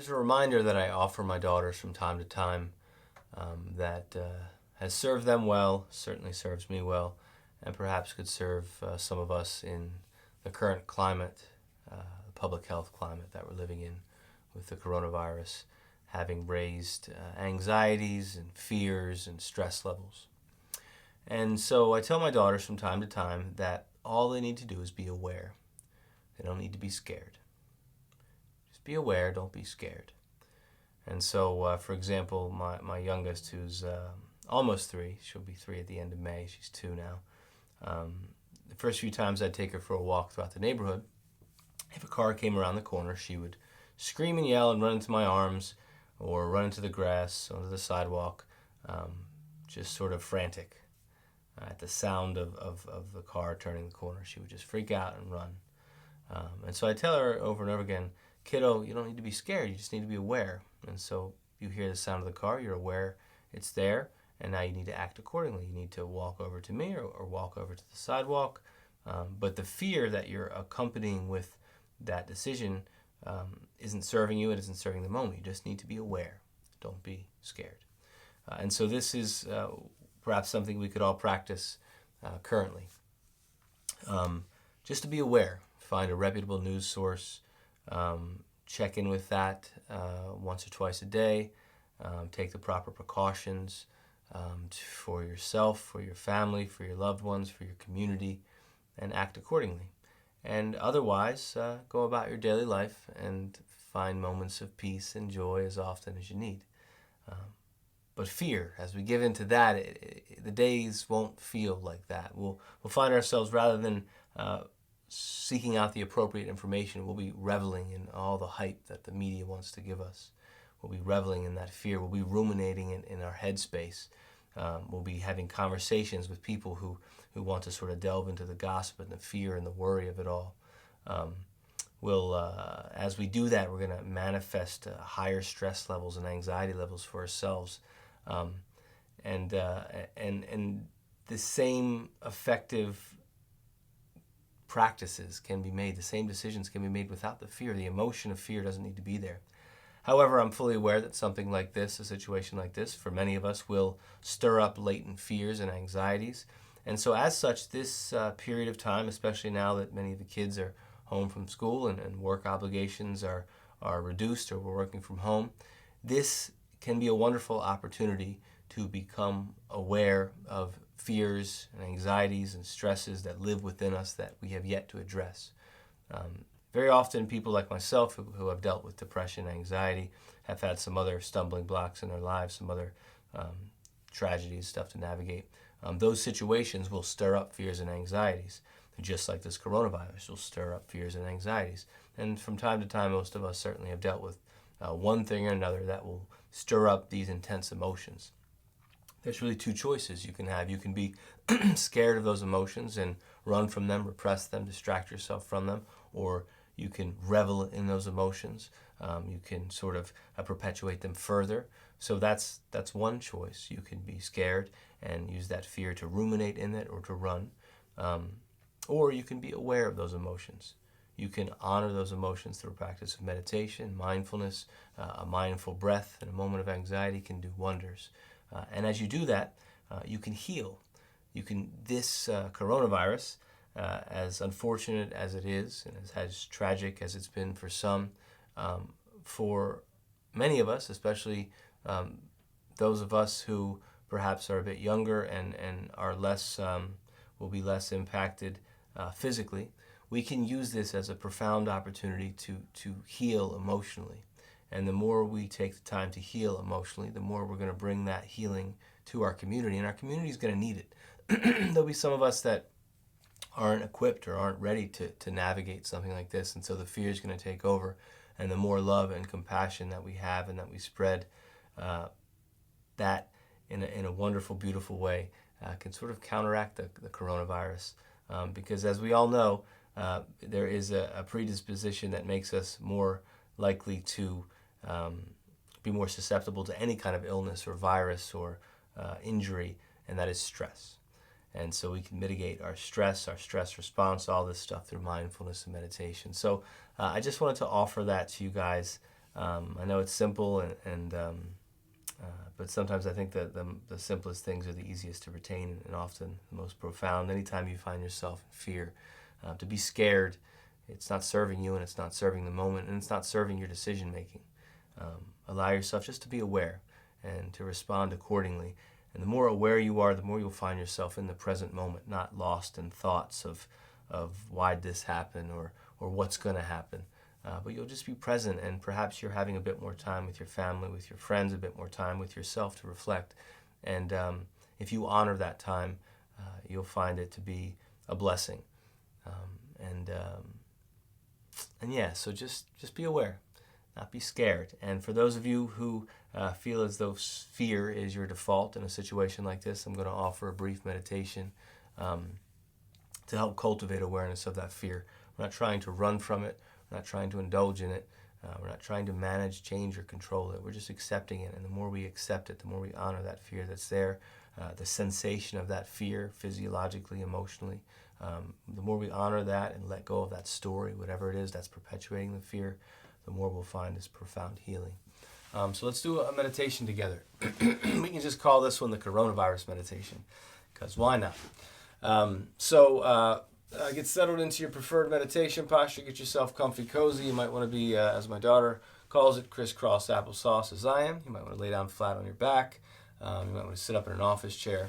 There's a reminder that I offer my daughters from time to time that has served them well, certainly serves me well, and perhaps could serve some of us in the current climate, the public health climate that we're living in with the coronavirus, having raised anxieties and fears and stress levels. And so I tell my daughters from time to time that all they need to do is be aware. They don't need to be scared. Just be aware, don't be scared. And so, for example, my youngest, who's almost 3, she'll be 3 at the end of May, she's 2 now. The first few times I'd take her for a walk throughout the neighborhood, if a car came around the corner, she would scream and yell and run into my arms or run into the grass, onto the sidewalk, just sort of frantic. At the sound of the car turning the corner, she would just freak out and run. And so I tell her over and over again, kiddo, you don't need to be scared, you just need to be aware. And so you hear the sound of the car, you're aware it's there, and now you need to act accordingly. You need to walk over to me or walk over to the sidewalk. But the fear that you're accompanying with that decision isn't serving you, it isn't serving the moment. You just need to be aware. Don't be scared. And so this is perhaps something we could all practice currently. Just to be aware. Find a reputable news source. Check in with that once or twice a day. Take the proper precautions for yourself, for your family, for your loved ones, for your community, and act accordingly. And otherwise, go about your daily life and find moments of peace and joy as often as you need. But fear, as we give into that, the days won't feel like that. We'll find ourselves, rather than seeking out the appropriate information, we'll be reveling in all the hype that the media wants to give us. We'll be reveling in that fear. We'll be ruminating in our headspace. We'll be having conversations with people who want to sort of delve into the gossip and the fear and the worry of it all. As we do that, we're going to manifest higher stress levels and anxiety levels for ourselves. And the same effective practices can be made, the same decisions can be made without the fear. The emotion of fear doesn't need to be there. However, I'm fully aware that something like this, a situation like this, for many of us will stir up latent fears and anxieties. And so as such, this period of time, especially now that many of the kids are home from school and work obligations are reduced, or we're working from home, this can be a wonderful opportunity to become aware of fears and anxieties and stresses that live within us that we have yet to address. Very often people like myself who have dealt with depression and anxiety have had some other stumbling blocks in their lives, some other tragedies, stuff to navigate. Those situations will stir up fears and anxieties, just like this coronavirus will stir up fears and anxieties. And from time to time, most of us certainly have dealt with one thing or another that will stir up these intense emotions. There's really 2 choices you can have. You can be scared of those emotions and run from them, repress them, distract yourself from them, or you can revel in those emotions. You can sort of perpetuate them further. So that's one choice. You can be scared and use that fear to ruminate in it or to run. Or you can be aware of those emotions. You can honor those emotions through a practice of meditation, mindfulness. A mindful breath in a moment of anxiety can do wonders. And as you do that, you can heal. This coronavirus, as unfortunate as it is, and as tragic as it's been for some, for many of us, especially those of us who perhaps are a bit younger and are less, will be less impacted physically, we can use this as a profound opportunity to heal emotionally. And the more we take the time to heal emotionally, the more we're going to bring that healing to our community. And our community is going to need it. There'll be some of us that aren't equipped or aren't ready to navigate something like this. And so the fear is going to take over. And the more love and compassion that we have and that we spread, that in a wonderful, beautiful way can sort of counteract the coronavirus. Because as we all know, there is a predisposition that makes us more likely to be more susceptible to any kind of illness or virus or injury, and that is stress. And so we can mitigate our stress response, all this stuff through mindfulness and meditation. So I just wanted to offer that to you guys I know it's simple, but sometimes I think that the simplest things are the easiest to retain and often the most profound. Anytime you find yourself in fear, to be scared, it's not serving you and it's not serving the moment and it's not serving your decision making. Allow yourself just to be aware and to respond accordingly. And the more aware you are, the more you'll find yourself in the present moment, not lost in thoughts of why'd this happen or what's going to happen. But you'll just be present, and perhaps you're having a bit more time with your family, with your friends, a bit more time with yourself to reflect. And if you honor that time, you'll find it to be a blessing. And yeah, so just be aware, not be scared. And for those of you who feel as though fear is your default in a situation like this, I'm going to offer a brief meditation to help cultivate awareness of that fear. We're not trying to run from it. We're not trying to indulge in it. We're not trying to manage, change, or control it. We're just accepting it. And the more we accept it, the more we honor that fear that's there, the sensation of that fear physiologically, emotionally. The more we honor that and let go of that story, whatever it is that's perpetuating the fear, the more we'll find this profound healing. So let's do a meditation together. We can just call this one the coronavirus meditation, because why not? Get settled into your preferred meditation posture. Get yourself comfy, cozy. You might want to be, as my daughter calls it, crisscross applesauce as I am. You might want to lay down flat on your back. You might want to sit up in an office chair.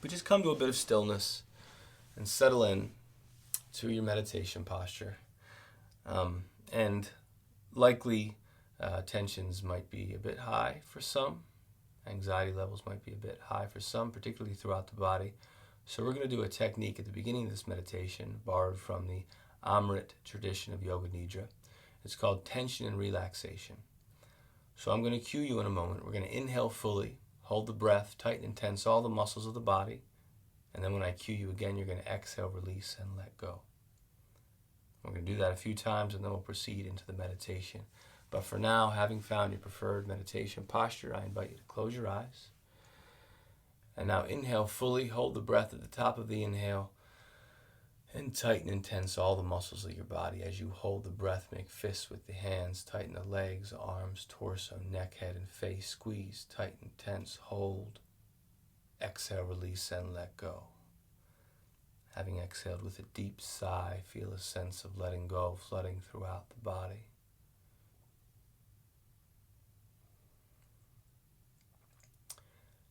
But just come to a bit of stillness and settle in to your meditation posture. And likely tensions might be a bit high for some. Anxiety levels might be a bit high for some, particularly throughout the body. So we're going to do a technique at the beginning of this meditation borrowed from the Amrit tradition of Yoga Nidra. It's called tension and relaxation. So I'm going to cue you in a moment. We're going to inhale fully, hold the breath, tighten and tense all the muscles of the body. And then when I cue you again, you're going to exhale, release, and let go. We're going to do that a few times and then we'll proceed into the meditation. But for now, having found your preferred meditation posture, I invite you to close your eyes. And now inhale fully, hold the breath at the top of the inhale, and tighten and tense all the muscles of your body. As you hold the breath, make fists with the hands, tighten the legs, arms, torso, neck, head, and face. Squeeze, tighten, tense, hold. Exhale, release, and let go. Having exhaled with a deep sigh, feel a sense of letting go flooding throughout the body.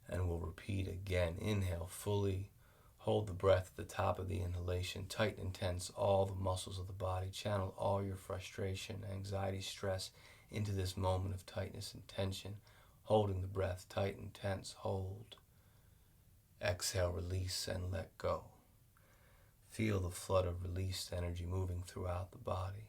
And we'll repeat again. Inhale fully. Hold the breath at the top of the inhalation. Tighten and tense all the muscles of the body. Channel all your frustration, anxiety, stress into this moment of tightness and tension. Holding the breath. Tighten, tense, hold. Exhale, release, and let go. Feel the flood of released energy moving throughout the body.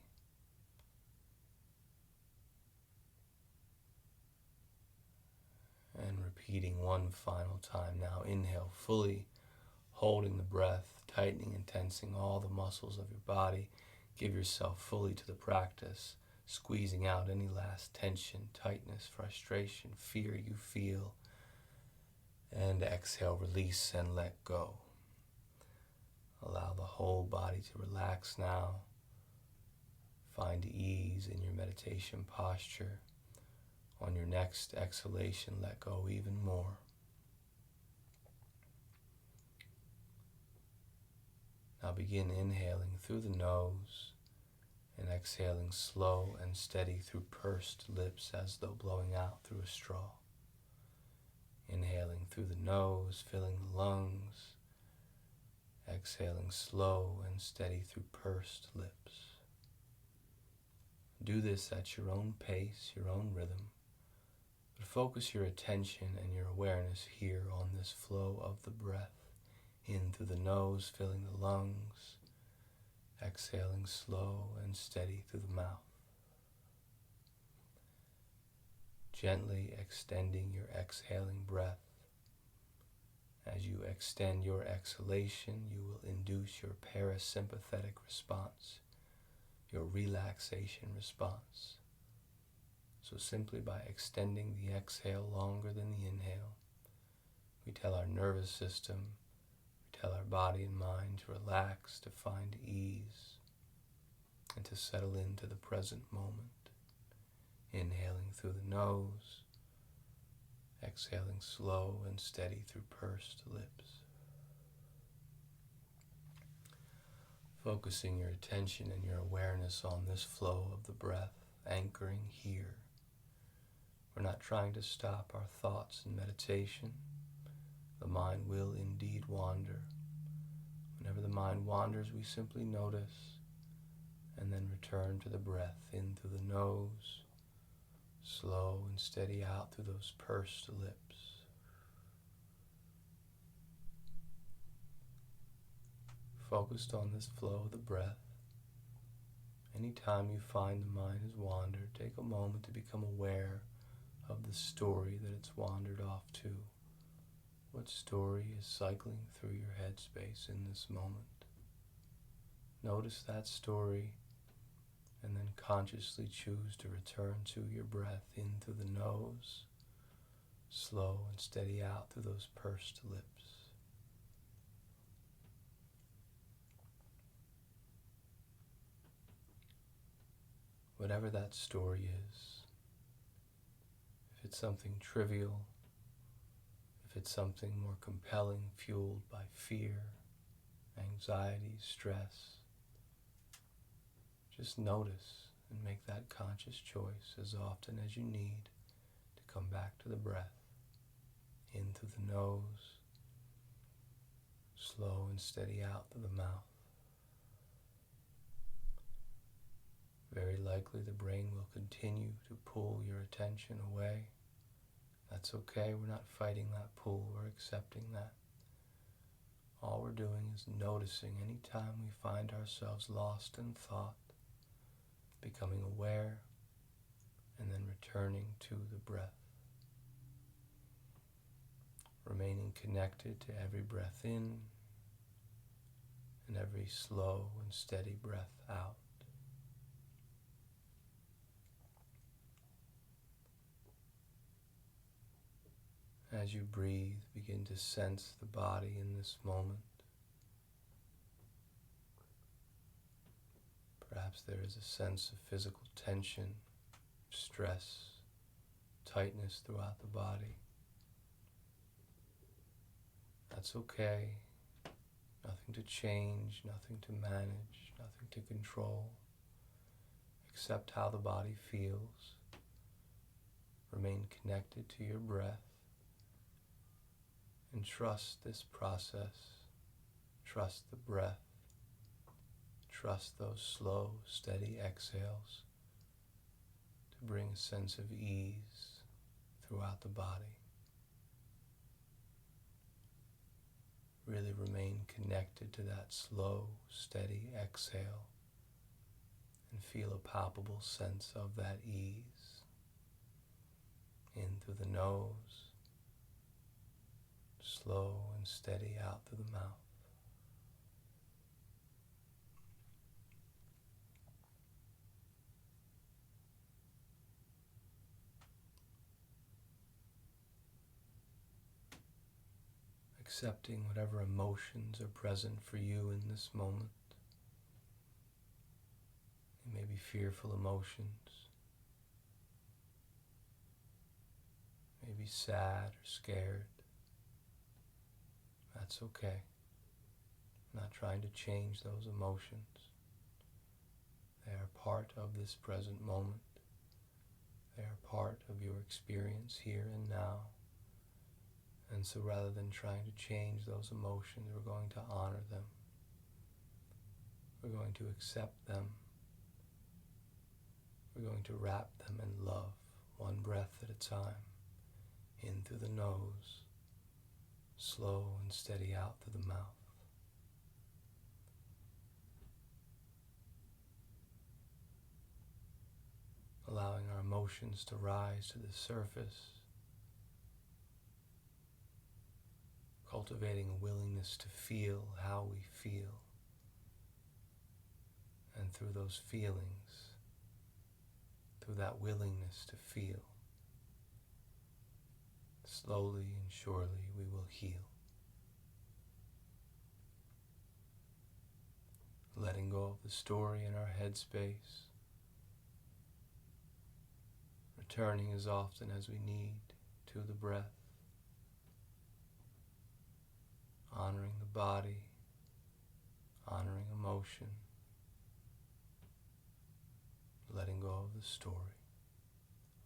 And repeating one final time now. Inhale fully, holding the breath, tightening and tensing all the muscles of your body. Give yourself fully to the practice, squeezing out any last tension, tightness, frustration, fear you feel. And exhale, release, and let go. Allow the whole body to relax now. Find ease in your meditation posture. On your next exhalation, let go even more. Now begin inhaling through the nose and exhaling slow and steady through pursed lips as though blowing out through a straw. Inhaling through the nose, filling the lungs. Exhaling slow and steady through pursed lips. Do this at your own pace, your own rhythm. But focus your attention and your awareness here on this flow of the breath. In through the nose, filling the lungs. Exhaling slow and steady through the mouth. Gently extending your exhaling breath. As you extend your exhalation, you will induce your parasympathetic response, your relaxation response. So simply by extending the exhale longer than the inhale, we tell our nervous system, we tell our body and mind to relax, to find ease, and to settle into the present moment. Inhaling through the nose, exhaling slow and steady through pursed lips. Focusing your attention and your awareness on this flow of the breath, anchoring here. We're not trying to stop our thoughts in meditation. The mind will indeed wander. Whenever the mind wanders, we simply notice and then return to the breath in through the nose, slow and steady out through those pursed lips. Focused on this flow of the breath. Anytime you find the mind has wandered, take a moment to become aware of the story that it's wandered off to. What story is cycling through your headspace in this moment? Notice that story and then consciously choose to return to your breath in through the nose, slow and steady out through those pursed lips. Whatever that story is, if it's something trivial, if it's something more compelling, fueled by fear, anxiety, stress, just notice and make that conscious choice as often as you need to come back to the breath, in through the nose, slow and steady out through the mouth. Very likely the brain will continue to pull your attention away. That's okay, we're not fighting that pull, we're accepting that. All we're doing is noticing any time we find ourselves lost in thought, becoming aware, and then returning to the breath. Remaining connected to every breath in and every slow and steady breath out. As you breathe, begin to sense the body in this moment. Perhaps there is a sense of physical tension, stress, tightness throughout the body. That's okay. Nothing to change, nothing to manage, nothing to control. Accept how the body feels. Remain connected to your breath. And trust this process, trust the breath, trust those slow, steady exhales to bring a sense of ease throughout the body. Really remain connected to that slow, steady exhale and feel a palpable sense of that ease in through the nose, slow and steady out through the mouth. Accepting whatever emotions are present for you in this moment. It may be fearful emotions, maybe sad or scared. That's okay. I'm not trying to change those emotions. They are part of this present moment. They are part of your experience here and now. And so rather than trying to change those emotions, we're going to honor them. We're going to accept them. We're going to wrap them in love, one breath at a time, in through the nose, slow and steady out through the mouth. Allowing our emotions to rise to the surface, cultivating a willingness to feel how we feel, and through those feelings, through that willingness to feel, slowly and surely we will heal. Letting go of the story in our headspace, returning as often as we need to the breath, honoring the body, honoring emotion, letting go of the story,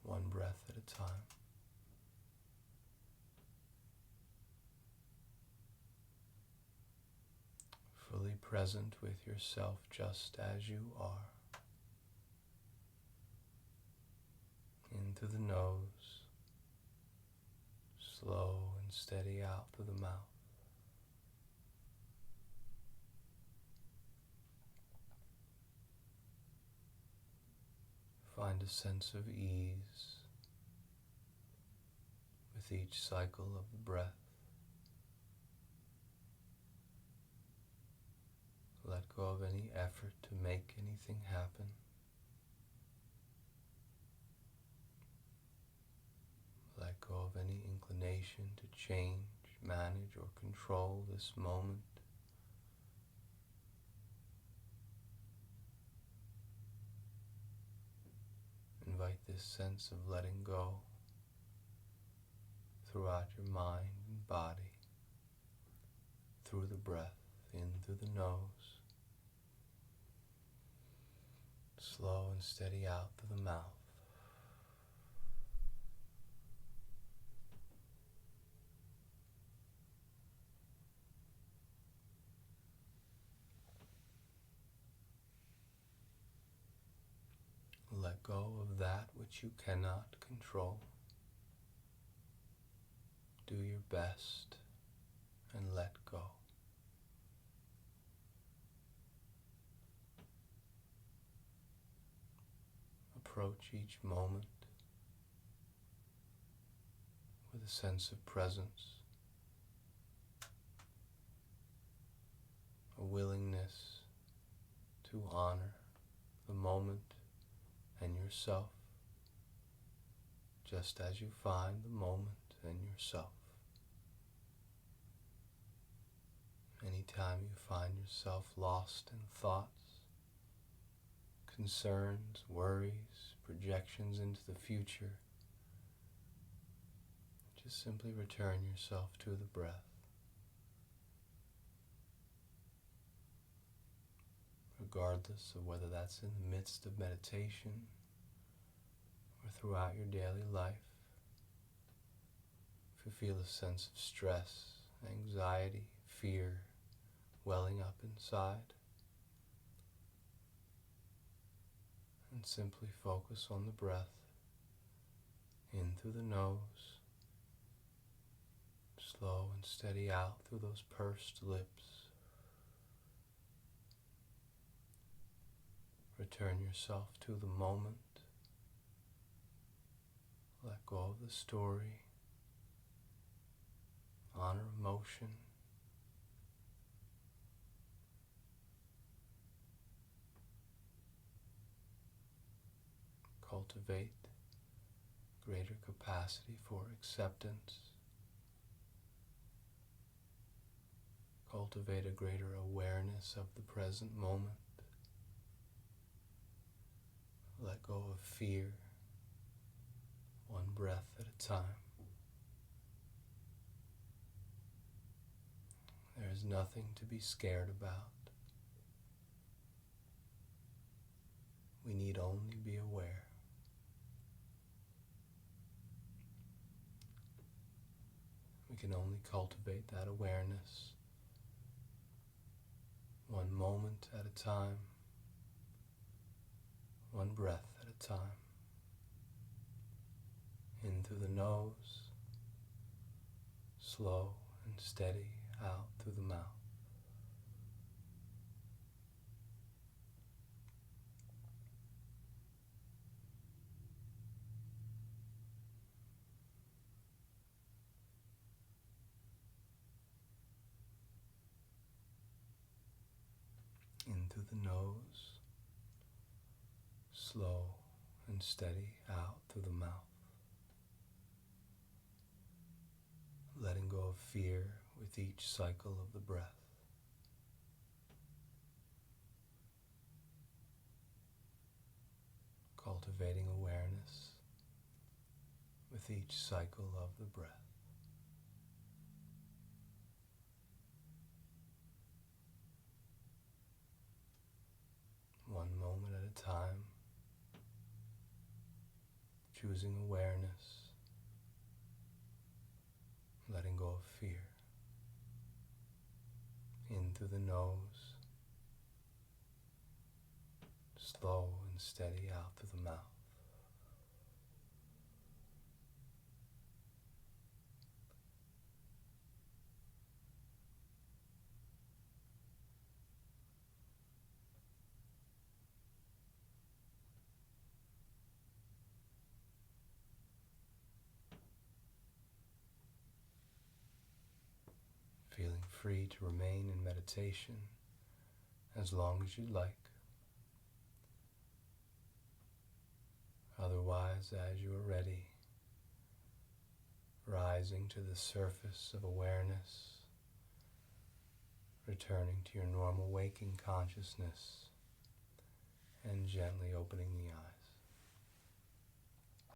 one breath at a time. Fully present with yourself just as you are. In through the nose, slow and steady out through the mouth. Find a sense of ease with each cycle of the breath. Let go of any effort to make anything happen. Let go of any inclination to change, manage, or control this moment. Invite this sense of letting go throughout your mind and body, through the breath, in through the nose, slow and steady out through the mouth. Let go of that which you cannot control. Do your best and let go. Approach each moment with a sense of presence, a willingness to honor the moment and yourself, just as you find the moment and yourself. Anytime you find yourself lost in thoughts, concerns, worries, projections into the future, just simply return yourself to the breath. Regardless of whether that's in the midst of meditation or throughout your daily life, if you feel a sense of stress, anxiety, fear welling up inside, and simply focus on the breath, in through the nose, slow and steady out through those pursed lips. Return yourself to the moment. Let go of the story. Honor emotion. Cultivate greater capacity for acceptance. Cultivate a greater awareness of the present moment. Let go of fear, one breath at a time. There is nothing to be scared about. We need only be aware. We can only cultivate that awareness one moment at a time, one breath at a time. In through the nose, slow and steady out through the mouth. In through the nose, slow and steady out through the mouth. Letting go of fear with each cycle of the breath. Cultivating awareness with each cycle of the breath. One moment at a time, choosing awareness, letting go of fear. In through the nose, slow and steady out through the mouth. Feeling free to remain in meditation as long as you like. Otherwise, as you are ready, rising to the surface of awareness, returning to your normal waking consciousness, and gently opening the eyes.